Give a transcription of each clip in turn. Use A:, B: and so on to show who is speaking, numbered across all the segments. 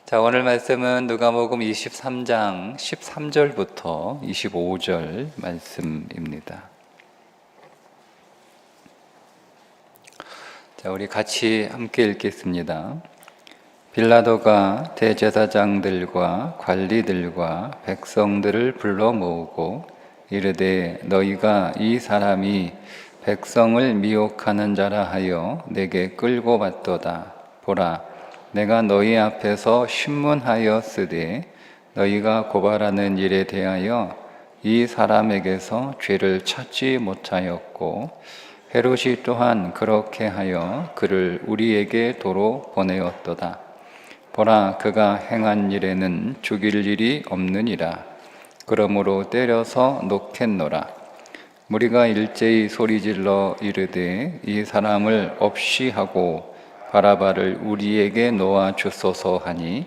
A: 자, 오늘 말씀은 누가복음 23장 13절부터 25절 말씀입니다. 자, 우리 같이 함께 읽겠습니다. 빌라도가 대제사장들과 관리들과 백성들을 불러 모으고 이르되 너희가 이 사람이 백성을 미혹하는 자라 하여 내게 끌고 왔도다. 보라, 내가 너희 앞에서 신문하였으되 너희가 고발하는 일에 대하여 이 사람에게서 죄를 찾지 못하였고 헤롯이 또한 그렇게 하여 그를 우리에게 도로 보내었도다. 보라, 그가 행한 일에는 죽일 일이 없느니라. 그러므로 때려서 놓겠노라. 무리가 일제히 소리질러 이르되 이 사람을 없이 하고 바라바를 우리에게 놓아 주소서 하니,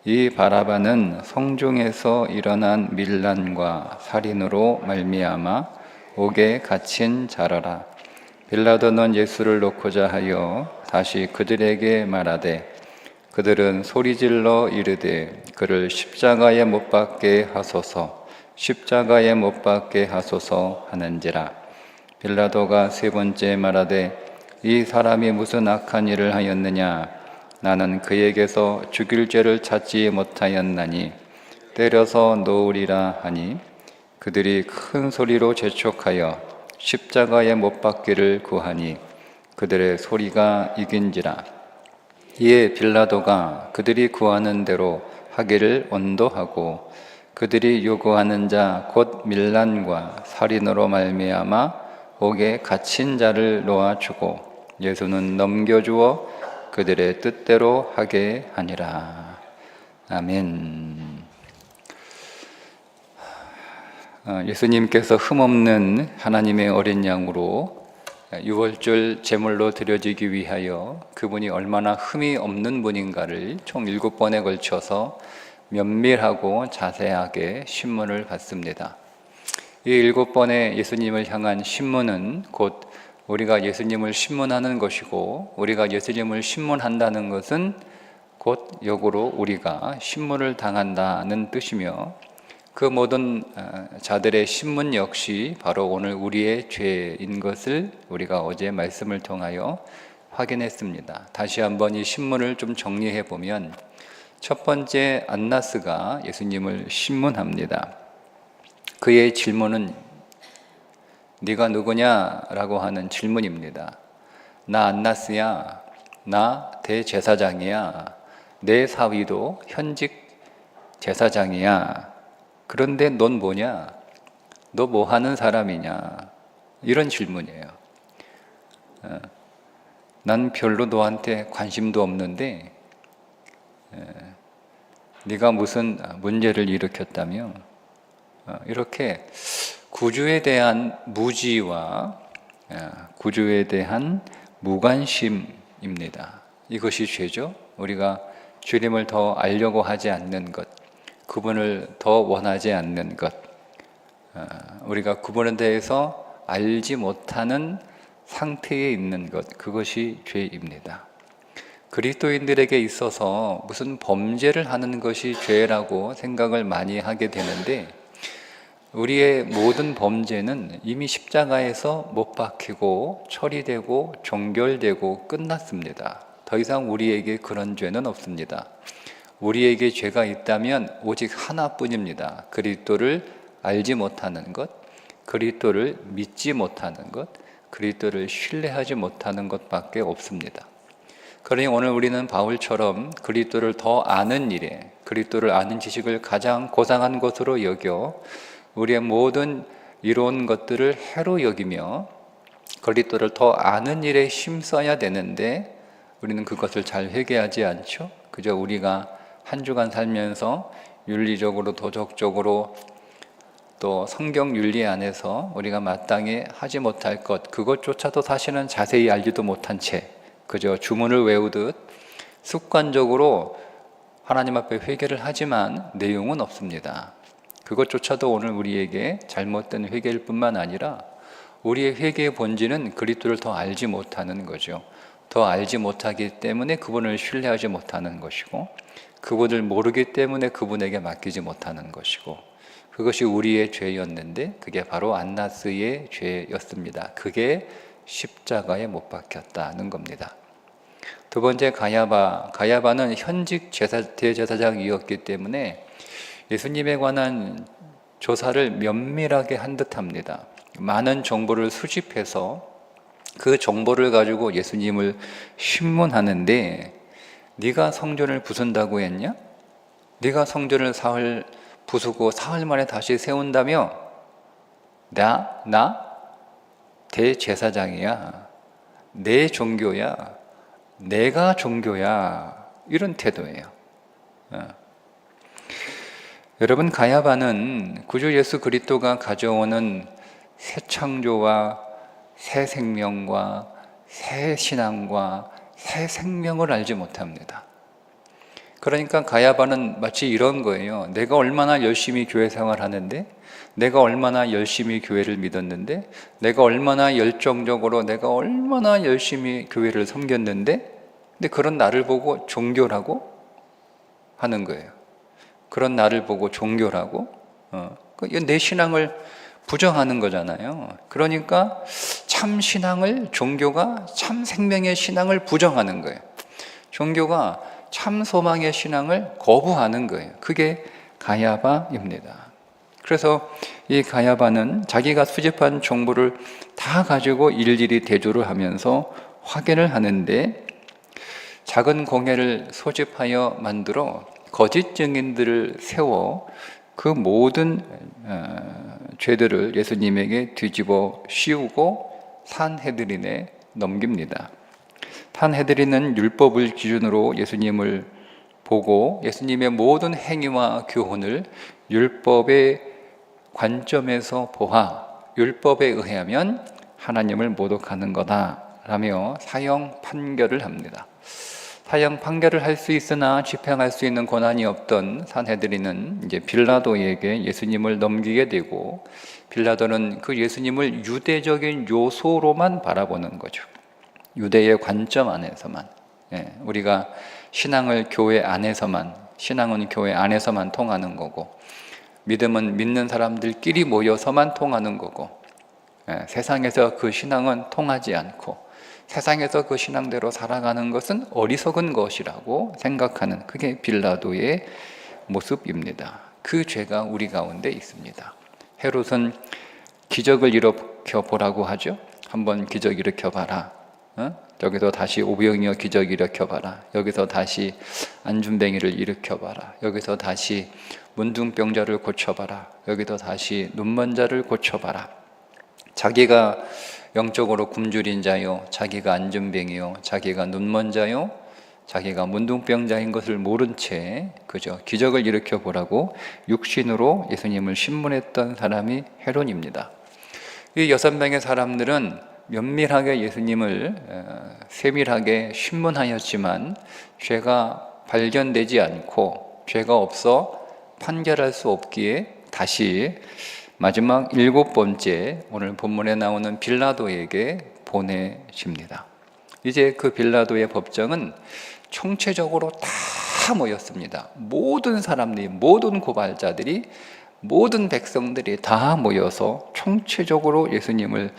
A: 이 바라바는 성중에서 일어난 밀란과 살인으로 말미암아 옥에 갇힌 자라라. 빌라도는 예수를 놓고자 하여 다시 그들에게 말하되 그들은 소리질러 이르되 그를 십자가에 못 박게 하소서, 십자가에 못 박게 하소서 하는지라. 빌라도가 세 번째 말하되 이 사람이 무슨 악한 일을 하였느냐? 나는 그에게서 죽일 죄를 찾지 못하였나니 때려서 놓으리라 하니, 그들이 큰 소리로 재촉하여 십자가에 못 박기를 구하니 그들의 소리가 이긴지라. 이에 빌라도가 그들이 구하는 대로 하기를 언도하고 그들이 요구하는 자 곧 밀란과 살인으로 말미암아 옥에 갇힌 자를 놓아주고 예수는 넘겨주어 그들의 뜻대로 하게 하니라. 아멘. 예수님께서 흠없는 하나님의 어린 양으로 유월절 제물로 드려지기 위하여 그분이 얼마나 흠이 없는 분인가를 총 7번에 걸쳐서 면밀하고 자세하게 신문을 받습니다. 이 7번의 예수님을 향한 신문은 곧 우리가 예수님을 신문하는 것이고, 우리가 예수님을 신문한다는 것은 곧 역으로 우리가 신문을 당한다는 뜻이며, 그 모든 자들의 신문 역시 바로 오늘 우리의 죄인 것을 우리가 어제 말씀을 통하여 확인했습니다. 다시 한번 이 신문을 좀 정리해 보면, 첫 번째 안나스가 예수님을 신문합니다. 그의 질문은 네가 누구냐? 라고 하는 질문입니다. 나 안나스야. 나 대제사장이야. 내 사위도 현직 제사장이야. 그런데 넌 뭐냐? 너 뭐 하는 사람이냐? 이런 질문이에요. 난 별로 너한테 관심도 없는데 네가 무슨 문제를 일으켰다며? 이렇게 구주에 대한 무지와 구주에 대한 무관심입니다. 이것이 죄죠. 우리가 주님을 더 알려고 하지 않는 것, 그분을 더 원하지 않는 것, 우리가 그분에 대해서 알지 못하는 상태에 있는 것, 그것이 죄입니다. 그리스도인들에게 있어서 무슨 범죄를 하는 것이 죄라고 생각을 많이 하게 되는데, 우리의 모든 범죄는 이미 십자가에서 못 박히고 처리되고 종결되고 끝났습니다. 더 이상 우리에게 그런 죄는 없습니다. 우리에게 죄가 있다면 오직 하나뿐입니다. 그리스도를 알지 못하는 것, 그리스도를 믿지 못하는 것, 그리스도를 신뢰하지 못하는 것밖에 없습니다. 그러니 오늘 우리는 바울처럼 그리스도를 더 아는 일에, 그리스도를 아는 지식을 가장 고상한 것으로 여겨 우리의 모든 이로운 것들을 해로 여기며 그리스도를 더 아는 일에 힘써야 되는데, 우리는 그것을 잘 회개하지 않죠. 그저 우리가 한 주간 살면서 윤리적으로, 도덕적으로, 또 성경 윤리 안에서 우리가 마땅히 하지 못할 것, 그것조차도 사실은 자세히 알지도 못한 채 그저 주문을 외우듯 습관적으로 하나님 앞에 회개를 하지만 내용은 없습니다. 그것조차도 오늘 우리에게 잘못된 회개일 뿐만 아니라 우리의 회개의 본질은 그리스도를 더 알지 못하는 거죠. 더 알지 못하기 때문에 그분을 신뢰하지 못하는 것이고, 그분을 모르기 때문에 그분에게 맡기지 못하는 것이고, 그것이 우리의 죄였는데 그게 바로 안나스의 죄였습니다. 그게 십자가에 못 박혔다는 겁니다. 두 번째, 가야바는 현직 대제사장이었기 때문에 예수님에 관한 조사를 면밀하게 한 듯합니다. 많은 정보를 수집해서 그 정보를 가지고 예수님을 신문하는데, 네가 성전을 부순다고 했냐? 네가 성전을 사흘 부수고 사흘 만에 다시 세운다며? 나 대제사장이야. 내 종교야. 내가 종교야. 이런 태도예요. 여러분, 가야바는 구주 예수 그리스도가 가져오는 새 창조와 새 생명과 새 신앙과 새 생명을 알지 못합니다. 그러니까 가야바는 마치 이런 거예요. 내가 얼마나 열심히 교회 생활하는데, 내가 얼마나 열심히 교회를 믿었는데, 내가 얼마나 열정적으로, 내가 얼마나 열심히 교회를 섬겼는데, 근데 그런 나를 보고 종교라고 하는 거예요. 그런 나를 보고 종교라고? 내 신앙을 부정하는 거잖아요. 그러니까 참 신앙을, 종교가 참 생명의 신앙을 부정하는 거예요. 종교가 참 소망의 신앙을 거부하는 거예요. 그게 가야바입니다. 그래서 이 가야바는 자기가 수집한 정보를 다 가지고 일일이 대조를 하면서 확인을 하는데, 작은 공회를 소집하여 만들어 거짓 증인들을 세워 그 모든 죄들을 예수님에게 뒤집어 씌우고 산헤드린에 넘깁니다. 산헤드린은 율법을 기준으로 예수님을 보고 예수님의 모든 행위와 교훈을 율법의 관점에서 보아 율법에 의하면 하나님을 모독하는 거다라며 사형 판결을 합니다. 사형 판결을 할 수 있으나 집행할 수 있는 권한이 없던 산헤드린은 이제 빌라도에게 예수님을 넘기게 되고, 빌라도는 그 예수님을 유대적인 요소로만 바라보는 거죠. 유대의 관점 안에서만. 우리가 신앙은 교회 안에서만 통하는 거고, 믿음은 믿는 사람들끼리 모여서만 통하는 거고, 세상에서 그 신앙은 통하지 않고 세상에서 그 신앙대로 살아가는 것은 어리석은 것이라고 생각하는, 그게 빌라도의 모습입니다. 그 죄가 우리 가운데 있습니다. 헤롯은 기적을 일으켜 보라고 하죠. 한번 기적 일으켜 봐라. 여기서 다시 오병이어 기적 일으켜 봐라. 여기서 다시 안준뱅이를 일으켜 봐라. 여기서 다시 문둥병자를 고쳐 봐라. 여기서 다시 눈먼 자를 고쳐 봐라. 자기가 영적으로 굶주린 자요, 자기가 안전병이요, 자기가 눈먼 자요, 자기가 문둥병자인 것을 모른 채 그저 기적을 일으켜 보라고 육신으로 예수님을 신문했던 사람이 헤롯입니다. 이 6명의 사람들은 면밀하게 예수님을 세밀하게 신문하였지만 죄가 발견되지 않고 죄가 없어 판결할 수 없기에 다시 마지막 7번째 오늘 본문에 나오는 빌라도에게 보내집니다. 이제 그 빌라도의 법정은 총체적으로 다 모였습니다. 모든 사람들이, 모든 고발자들이, 모든 백성들이 다 모여서 총체적으로 예수님을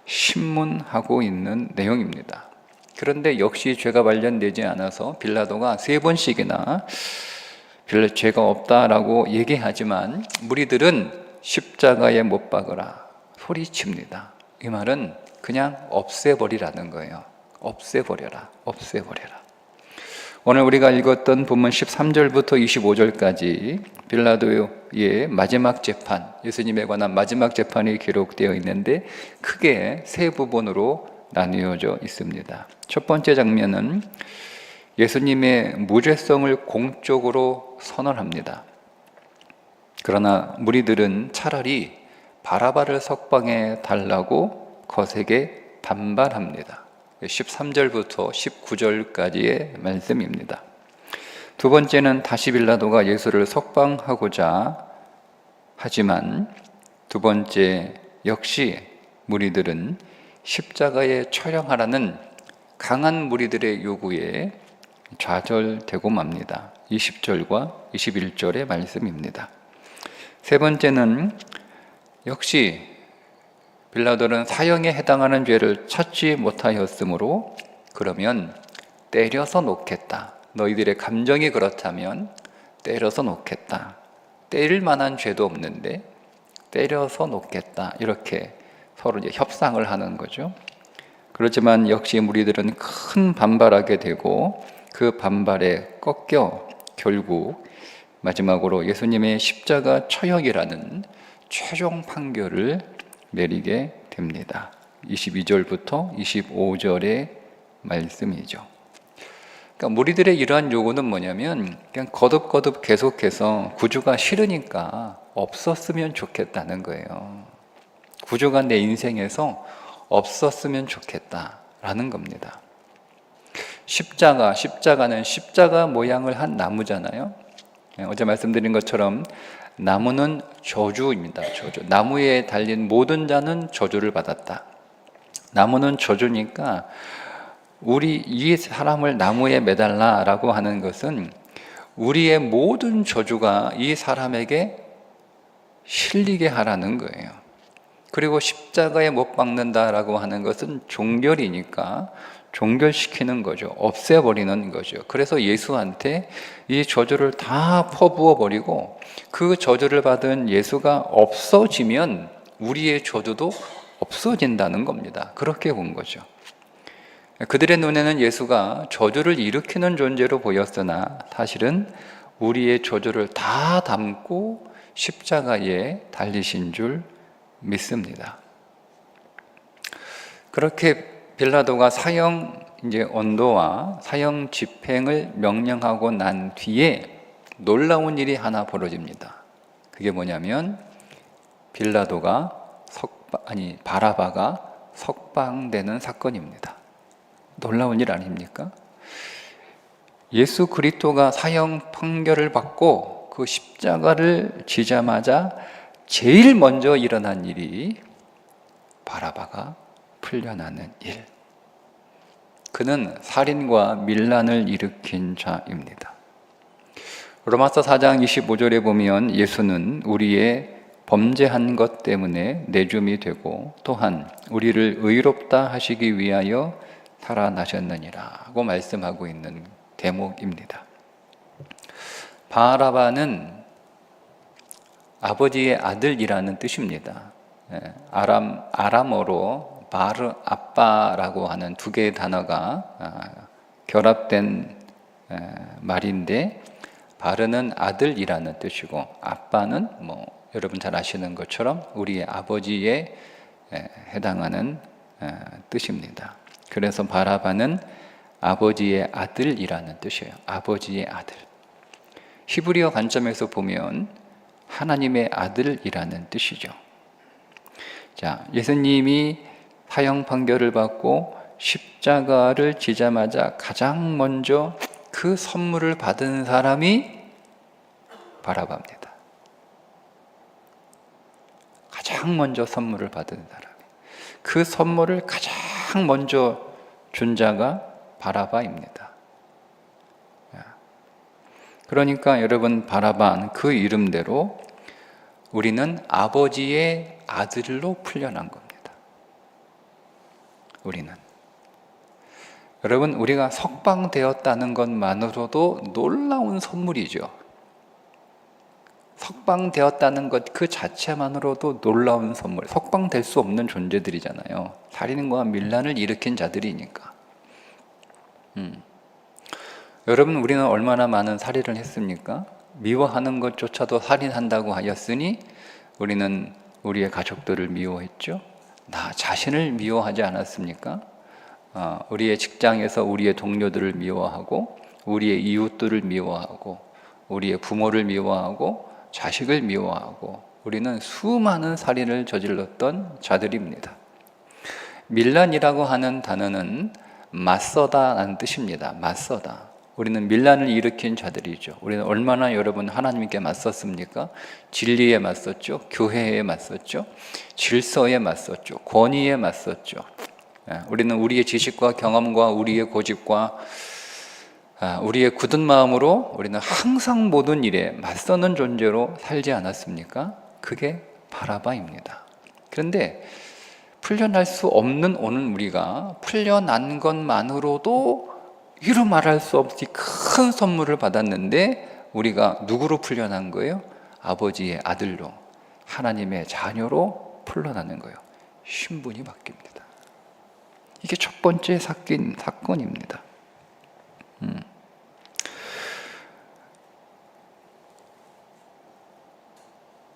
A: 신문하고 있는 내용입니다. 그런데 역시 죄가 발견되지 않아서 빌라도가 3번씩이나 죄가 없다라고 얘기하지만 무리들은 십자가에 못 박으라 소리칩니다. 이 말은 그냥 없애버리라는 거예요. 없애버려라. 오늘 우리가 읽었던 본문 13절부터 25절까지 빌라도의 마지막 재판, 예수님에 관한 마지막 재판이 기록되어 있는데 크게 3부분으로 나뉘어져 있습니다. 첫 번째 장면은 예수님의 무죄성을 공적으로 선언합니다. 그러나 무리들은 차라리 바라바를 석방해 달라고 거세게 반발합니다. 13절부터 19절까지의 말씀입니다. 두 번째는 다시 빌라도가 예수를 석방하고자 하지만 두 번째 역시 무리들은 십자가에 처형하라는 강한 무리들의 요구에 좌절되고 맙니다. 20절과 21절의 말씀입니다. 세 번째는 역시 빌라도는 사형에 해당하는 죄를 찾지 못하였으므로 그러면 때려서 놓겠다. 너희들의 감정이 그렇다면 때려서 놓겠다. 때릴 만한 죄도 없는데 때려서 놓겠다. 이렇게 서로 이제 협상을 하는 거죠. 그렇지만 역시 무리들은 큰 반발하게 되고 그 반발에 꺾여 결국 마지막으로 예수님의 십자가 처형이라는 최종 판결을 내리게 됩니다. 22절부터 25절의 말씀이죠. 그러니까 무리들의 이러한 요구는 뭐냐면 그냥 거듭거듭 계속해서 구주가 싫으니까 없었으면 좋겠다는 거예요. 구주가 내 인생에서 없었으면 좋겠다라는 겁니다. 십자가는 십자가 모양을 한 나무잖아요. 어제 말씀드린 것처럼 나무는 저주입니다. 저주. 나무에 달린 모든 자는 저주를 받았다. 나무는 저주니까 우리 이 사람을 나무에 매달라라고 하는 것은 우리의 모든 저주가 이 사람에게 실리게 하라는 거예요. 그리고 십자가에 못 박는다라고 하는 것은 종결이니까 종결시키는 거죠. 없애버리는 거죠. 그래서 예수한테 이 저주를 다 퍼부어 버리고 그 저주를 받은 예수가 없어지면 우리의 저주도 없어진다는 겁니다. 그렇게 본 거죠. 그들의 눈에는 예수가 저주를 일으키는 존재로 보였으나 사실은 우리의 저주를 다 담고 십자가에 달리신 줄 믿습니다. 그렇게 빌라도가 사형 언도와 사형 집행을 명령하고 난 뒤에 놀라운 일이 하나 벌어집니다. 그게 뭐냐면 바라바가 석방되는 사건입니다. 놀라운 일 아닙니까? 예수 그리스도가 사형 판결을 받고 그 십자가를 지자마자 제일 먼저 일어난 일이 바라바가 풀려나는 일. 그는 살인과 밀란을 일으킨 자입니다. 로마서 4장 25절에 보면 예수는 우리의 범죄한 것 때문에 내줌이 되고 또한 우리를 의롭다 하시기 위하여 살아나셨느니라고 말씀하고 있는 대목입니다. 바라바는 아버지의 아들이라는 뜻입니다. 아람어로 바르 아빠라고 하는 두 개의 단어가 결합된 말인데 바르는 아들이라는 뜻이고 아빠는 여러분 잘 아시는 것처럼 우리의 아버지에 해당하는 뜻입니다. 그래서 바라바는 아버지의 아들이라는 뜻이에요. 아버지의 아들. 히브리어 관점에서 보면 하나님의 아들이라는 뜻이죠. 자, 예수님이 사형 판결을 받고 십자가를 지자마자 가장 먼저 그 선물을 받은 사람이 바라바입니다. 가장 먼저 선물을 받은 사람. 그 선물을 가장 먼저 준 자가 바라바입니다. 그러니까 여러분 바라바는 그 이름대로 우리는 아버지의 아들로 풀려난 겁니다. 우리는. 여러분 우리가 석방되었다는 것만으로도 놀라운 선물이죠. 석방되었다는 것 그 자체만으로도 놀라운 선물. 석방될 수 없는 존재들이잖아요. 살인과 밀란을 일으킨 자들이니까. 여러분 우리는 얼마나 많은 살인을 했습니까? 미워하는 것조차도 살인한다고 하였으니 우리는 우리의 가족들을 미워했죠. 나 자신을 미워하지 않았습니까? 우리의 직장에서 우리의 동료들을 미워하고 우리의 이웃들을 미워하고 우리의 부모를 미워하고 자식을 미워하고 우리는 수많은 살인을 저질렀던 자들입니다. 밀란이라고 하는 단어는 맞서다라는 뜻입니다. 맞서다. 우리는 밀란을 일으킨 자들이죠. 우리는 얼마나 여러분 하나님께 맞섰습니까? 진리에 맞섰죠. 교회에 맞섰죠. 질서에 맞섰죠. 권위에 맞섰죠. 우리는 우리의 지식과 경험과 우리의 고집과 우리의 굳은 마음으로 우리는 항상 모든 일에 맞서는 존재로 살지 않았습니까? 그게 바라바입니다. 그런데 풀려날 수 없는 오는 우리가 풀려난 것만으로도 이루 말할 수 없이 큰 선물을 받았는데 우리가 누구로 풀려난 거예요? 아버지의 아들로, 하나님의 자녀로 풀려나는 거예요. 신분이 바뀝니다. 이게 첫 번째 사건입니다.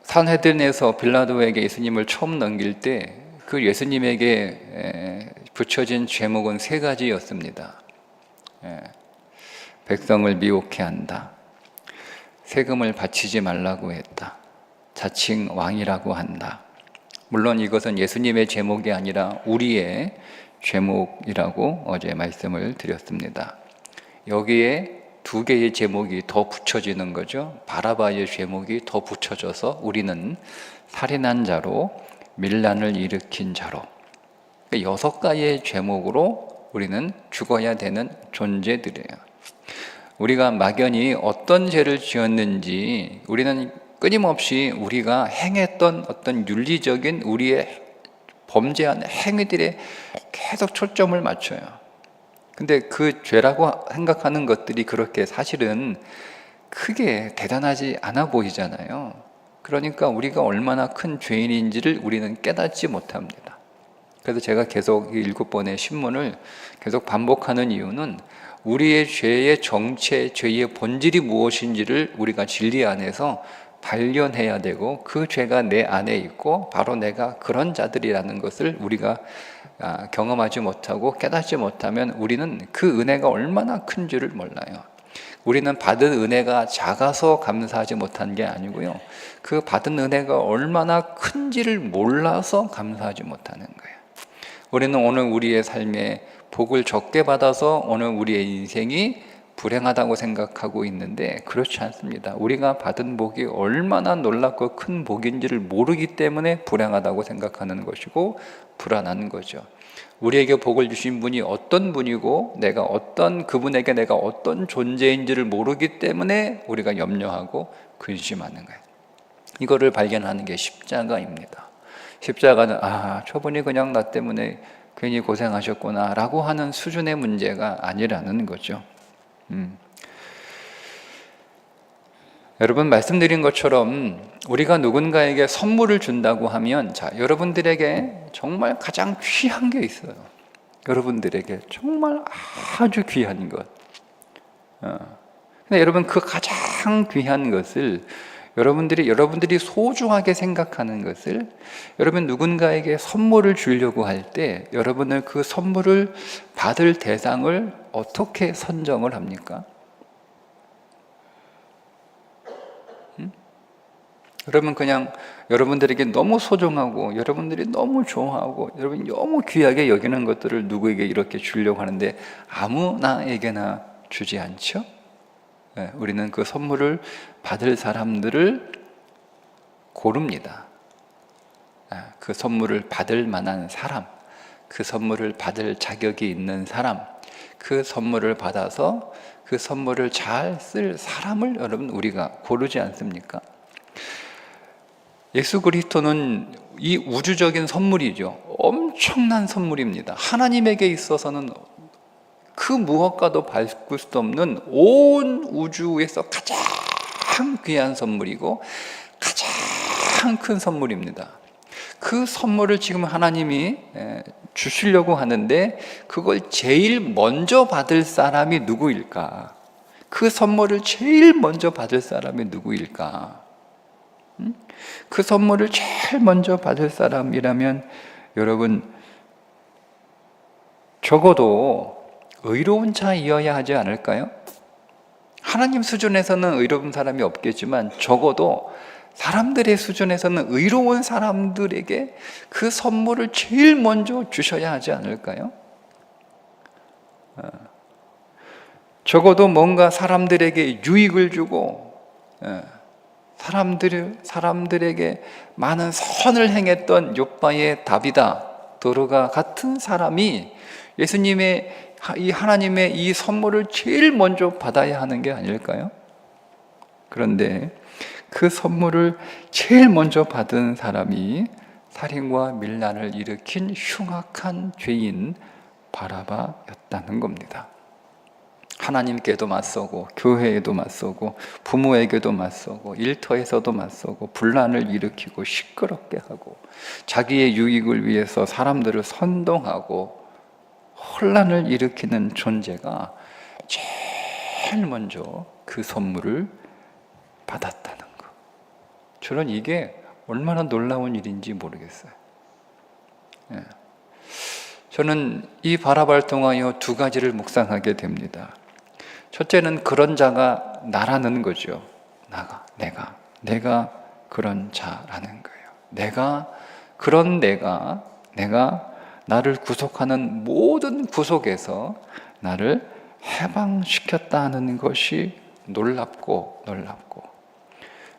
A: 산헤드린에서 빌라도에게 예수님을 처음 넘길 때 그 예수님에게 붙여진 제목은 3가지였습니다. 백성을 미혹해 한다, 세금을 바치지 말라고 했다, 자칭 왕이라고 한다. 물론 이것은 예수님의 제목이 아니라 우리의 제목이라고 어제 말씀을 드렸습니다. 여기에 2개의 제목이 더 붙여지는 거죠. 바라바의 제목이 더 붙여져서 우리는 살인한 자로, 밀란을 일으킨 자로, 6가지의 제목으로 우리는 죽어야 되는 존재들이에요. 우리가 막연히 어떤 죄를 지었는지 우리는 끊임없이 우리가 행했던 어떤 윤리적인 우리의 범죄한 행위들에 계속 초점을 맞춰요. 근데 그 죄라고 생각하는 것들이 그렇게 사실은 크게 대단하지 않아 보이잖아요. 그러니까 우리가 얼마나 큰 죄인인지를 우리는 깨닫지 못합니다. 그래서 제가 계속 이 7번의 신문을 계속 반복하는 이유는 우리의 죄의 정체, 죄의 본질이 무엇인지를 우리가 진리 안에서 발견해야 되고, 그 죄가 내 안에 있고 바로 내가 그런 자들이라는 것을 우리가 경험하지 못하고 깨닫지 못하면 우리는 그 은혜가 얼마나 큰 줄을 몰라요. 우리는 받은 은혜가 작아서 감사하지 못한 게 아니고요, 그 받은 은혜가 얼마나 큰지를 몰라서 감사하지 못하는 거예요. 우리는 오늘 우리의 삶에 복을 적게 받아서 오늘 우리의 인생이 불행하다고 생각하고 있는데 그렇지 않습니다. 우리가 받은 복이 얼마나 놀랍고 큰 복인지를 모르기 때문에 불행하다고 생각하는 것이고 불안한 거죠. 우리에게 복을 주신 분이 어떤 분이고 그분에게 내가 어떤 존재인지를 모르기 때문에 우리가 염려하고 근심하는 거예요. 이거를 발견하는 게 십자가입니다. 십자가는 저분이 그냥 나 때문에 괜히 고생하셨구나 라고 하는 수준의 문제가 아니라는 거죠. 여러분, 말씀드린 것처럼 우리가 누군가에게 선물을 준다고 하면, 여러분들에게 정말 가장 귀한 게 있어요. 여러분들에게 정말 아주 귀한 것. 근데 여러분, 그 가장 귀한 것을 여러분들이 소중하게 생각하는 것을, 여러분 누군가에게 선물을 주려고 할 때 여러분은 그 선물을 받을 대상을 어떻게 선정을 합니까? 여러분, 그냥 여러분들에게 너무 소중하고 여러분들이 너무 좋아하고 여러분이 너무 귀하게 여기는 것들을 누구에게 이렇게 주려고 하는데 아무나에게나 주지 않죠? 우리는 그 선물을 받을 사람들을 고릅니다. 그 선물을 받을 만한 사람, 그 선물을 받을 자격이 있는 사람, 그 선물을 받아서 그 선물을 잘 쓸 사람을 여러분 우리가 고르지 않습니까? 예수 그리스도는 이 우주적인 선물이죠. 엄청난 선물입니다. 하나님에게 있어서는 그 무엇과도 바꿀 수 없는 온 우주에서 가장 귀한 선물이고 가장 큰 선물입니다. 그 선물을 지금 하나님이 주시려고 하는데 그걸 제일 먼저 받을 사람이 누구일까? 그 선물을 제일 먼저 받을 사람이 누구일까? 그 선물을 제일 먼저 받을 사람이라면 여러분, 적어도 의로운 자이어야 하지 않을까요? 하나님 수준에서는 의로운 사람이 없겠지만 적어도 사람들의 수준에서는 의로운 사람들에게 그 선물을 제일 먼저 주셔야 하지 않을까요? 적어도 뭔가 사람들에게 유익을 주고 사람들에게 많은 선을 행했던 욥바의 다비다, 도르가 같은 사람이 예수님의 이 하나님의 이 선물을 제일 먼저 받아야 하는 게 아닐까요? 그런데 그 선물을 제일 먼저 받은 사람이 살인과 밀란을 일으킨 흉악한 죄인 바라바였다는 겁니다. 하나님께도 맞서고 교회에도 맞서고 부모에게도 맞서고 일터에서도 맞서고 분란을 일으키고 시끄럽게 하고 자기의 유익을 위해서 사람들을 선동하고 혼란을 일으키는 존재가 제일 먼저 그 선물을 받았다는 것. 저는 이게 얼마나 놀라운 일인지 모르겠어요. 예. 저는 이 바라바를 통하여 두 가지를 묵상하게 됩니다. 첫째는 그런 자가 나라는 거죠. 내가 그런 자라는 거예요. 내가 나를 구속하는 모든 구속에서 나를 해방시켰다는 것이 놀랍고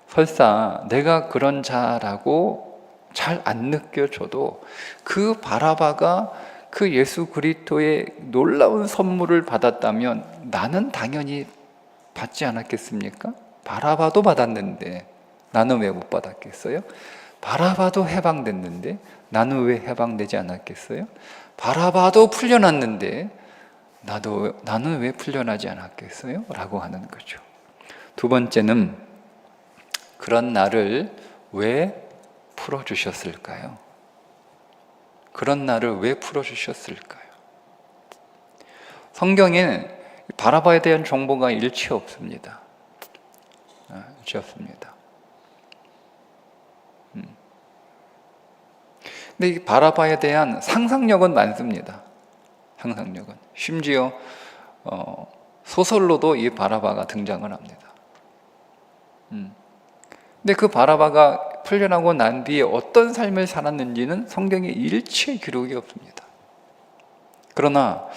A: 설사 내가 그런 자라고 잘 안 느껴져도 그 바라바가 그 예수 그리스도의 놀라운 선물을 받았다면 나는 당연히 받지 않았겠습니까? 바라바도 받았는데 나는 왜 못 받았겠어요? 바라바도 해방됐는데 나는 왜 해방되지 않았겠어요? 바라바도 풀려났는데 나는 왜 풀려나지 않았겠어요? 라고 하는 거죠. 두 번째는 그런 나를 왜 풀어주셨을까요? 그런 나를 왜 풀어주셨을까요? 성경에 바라바에 대한 정보가 일치 없습니다. 일치 없습니다. 근데 이 바라바에 대한 상상력은 많습니다. 상상력은. 심지어 소설로도 이 바라바가 등장을 합니다. 근데 그 바라바가 풀려나고 난 뒤에 어떤 삶을 살았는지는 성경에 일체 기록이 없습니다. 그러나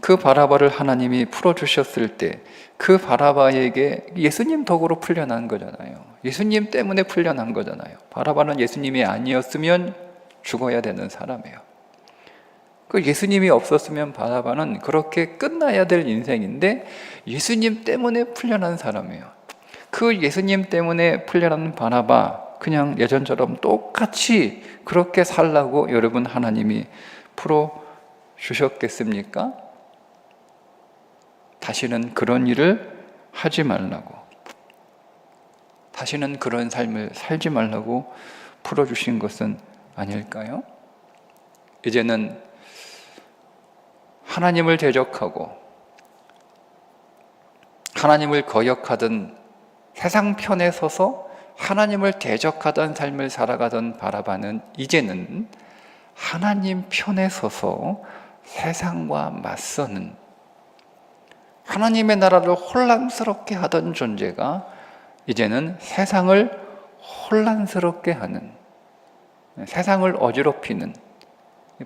A: 그 바라바를 하나님이 풀어주셨을 때 그 바라바에게 예수님 덕으로 풀려난 거잖아요. 예수님 때문에 풀려난 거잖아요. 바라바는 예수님이 아니었으면 죽어야 되는 사람이에요. 그 예수님이 없었으면 바라바는 그렇게 끝나야 될 인생인데 예수님 때문에 풀려난 사람이에요. 그 예수님 때문에 풀려난 바라바, 그냥 예전처럼 똑같이 그렇게 살라고 여러분 하나님이 풀어주셨겠습니까? 다시는 그런 일을 하지 말라고, 다시는 그런 삶을 살지 말라고 풀어주신 것은 아닐까요? 이제는 하나님을 대적하고 하나님을 거역하던 세상 편에 서서 하나님을 대적하던 삶을 살아가던 바라바는 이제는 하나님 편에 서서 세상과 맞서는, 하나님의 나라를 혼란스럽게 하던 존재가 이제는 세상을 혼란스럽게 하는, 세상을 어지럽히는,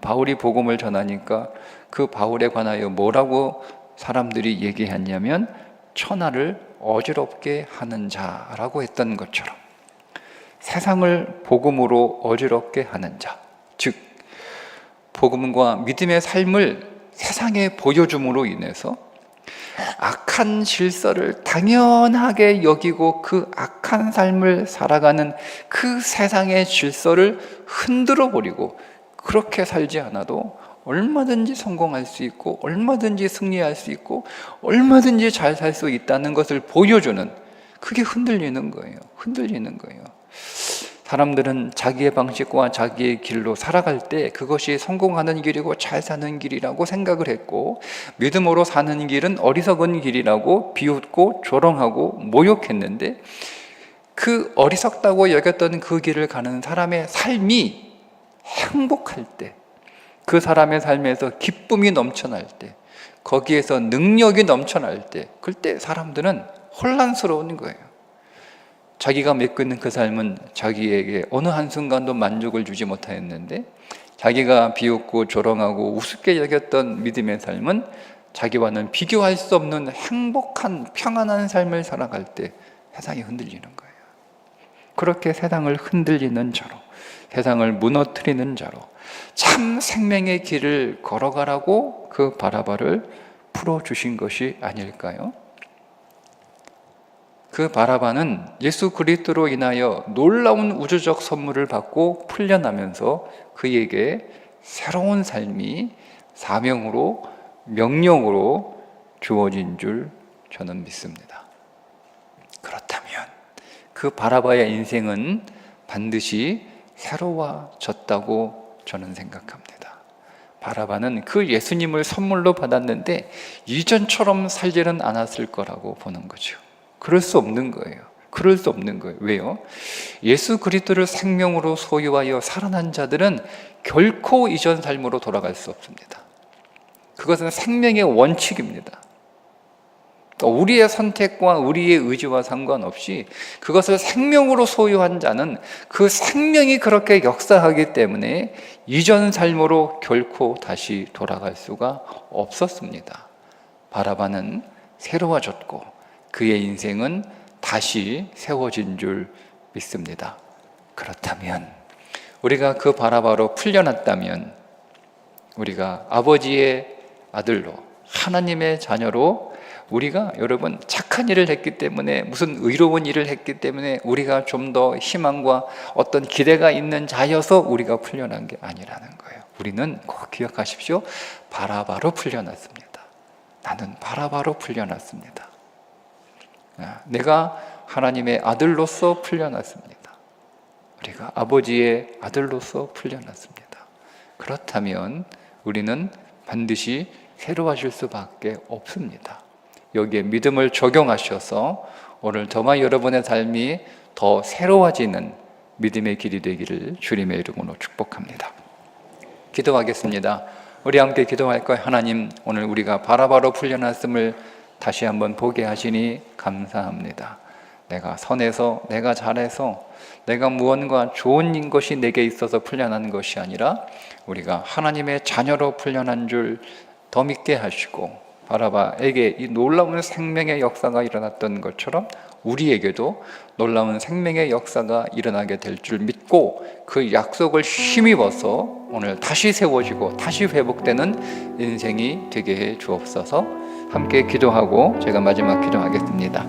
A: 바울이 복음을 전하니까 그 바울에 관하여 뭐라고 사람들이 얘기했냐면 천하를 어지럽게 하는 자라고 했던 것처럼 세상을 복음으로 어지럽게 하는 자, 즉 복음과 믿음의 삶을 세상에 보여줌으로 인해서 악한 질서를 당연하게 여기고 그 악한 삶을 살아가는 그 세상의 질서를 흔들어 버리고 그렇게 살지 않아도 얼마든지 성공할 수 있고 얼마든지 승리할 수 있고 얼마든지 잘 살 수 있다는 것을 보여주는, 그게 흔들리는 거예요. 흔들리는 거예요. 사람들은 자기의 방식과 자기의 길로 살아갈 때 그것이 성공하는 길이고 잘 사는 길이라고 생각을 했고, 믿음으로 사는 길은 어리석은 길이라고 비웃고 조롱하고 모욕했는데, 그 어리석다고 여겼던 그 길을 가는 사람의 삶이 행복할 때, 그 사람의 삶에서 기쁨이 넘쳐날 때, 거기에서 능력이 넘쳐날 때, 그때 사람들은 혼란스러운 거예요. 자기가 맺고 있는 그 삶은 자기에게 어느 한순간도 만족을 주지 못하였는데, 자기가 비웃고 조롱하고 우습게 여겼던 믿음의 삶은 자기와는 비교할 수 없는 행복한 평안한 삶을 살아갈 때 세상이 흔들리는 거예요. 그렇게 세상을 흔들리는 자로, 세상을 무너뜨리는 자로 참 생명의 길을 걸어가라고 그 바라바를 풀어주신 것이 아닐까요? 그 바라바는 예수 그리스도로 인하여 놀라운 우주적 선물을 받고 풀려나면서 그에게 새로운 삶이 사명으로, 명령으로 주어진 줄 저는 믿습니다. 그렇다면 그 바라바의 인생은 반드시 새로워졌다고 저는 생각합니다. 바라바는 그 예수님을 선물로 받았는데 이전처럼 살지는 않았을 거라고 보는 거죠. 그럴 수 없는 거예요. 그럴 수 없는 거예요. 왜요? 예수 그리스도를 생명으로 소유하여 살아난 자들은 결코 이전 삶으로 돌아갈 수 없습니다. 그것은 생명의 원칙입니다. 우리의 선택과 우리의 의지와 상관없이 그것을 생명으로 소유한 자는 그 생명이 그렇게 역사하기 때문에 이전 삶으로 결코 다시 돌아갈 수가 없었습니다. 바라바는 새로워졌고 그의 인생은 다시 세워진 줄 믿습니다. 그렇다면 우리가 그 바라바로 풀려났다면 우리가 아버지의 아들로 하나님의 자녀로 우리가 여러분 착한 일을 했기 때문에 무슨 의로운 일을 했기 때문에 우리가 좀 더 희망과 어떤 기대가 있는 자여서 우리가 풀려난 게 아니라는 거예요. 우리는 꼭 기억하십시오. 바라바로 풀려났습니다. 나는 바라바로 풀려났습니다. 내가 하나님의 아들로서 풀려났습니다. 우리가 아버지의 아들로서 풀려났습니다. 그렇다면 우리는 반드시 새로워질 수밖에 없습니다. 여기에 믿음을 적용하셔서 오늘 저와 여러분의 삶이 더 새로워지는 믿음의 길이 되기를 주님의 이름으로 축복합니다. 기도하겠습니다. 우리 함께 기도할 거예요. 하나님, 오늘 우리가 바라바로 풀려났음을 다시 한번 보게 하시니 감사합니다. 내가 선해서, 내가 잘해서, 내가 무언가 좋은 것이 내게 있어서 풀려난 것이 아니라 우리가 하나님의 자녀로 풀려난 줄 더 믿게 하시고, 바라바에게 이 놀라운 생명의 역사가 일어났던 것처럼 우리에게도 놀라운 생명의 역사가 일어나게 될 줄 믿고 그 약속을 힘입어서 오늘 다시 세워지고 다시 회복되는 인생이 되게 해 주옵소서. 함께 기도하고 제가 마지막 기도하겠습니다.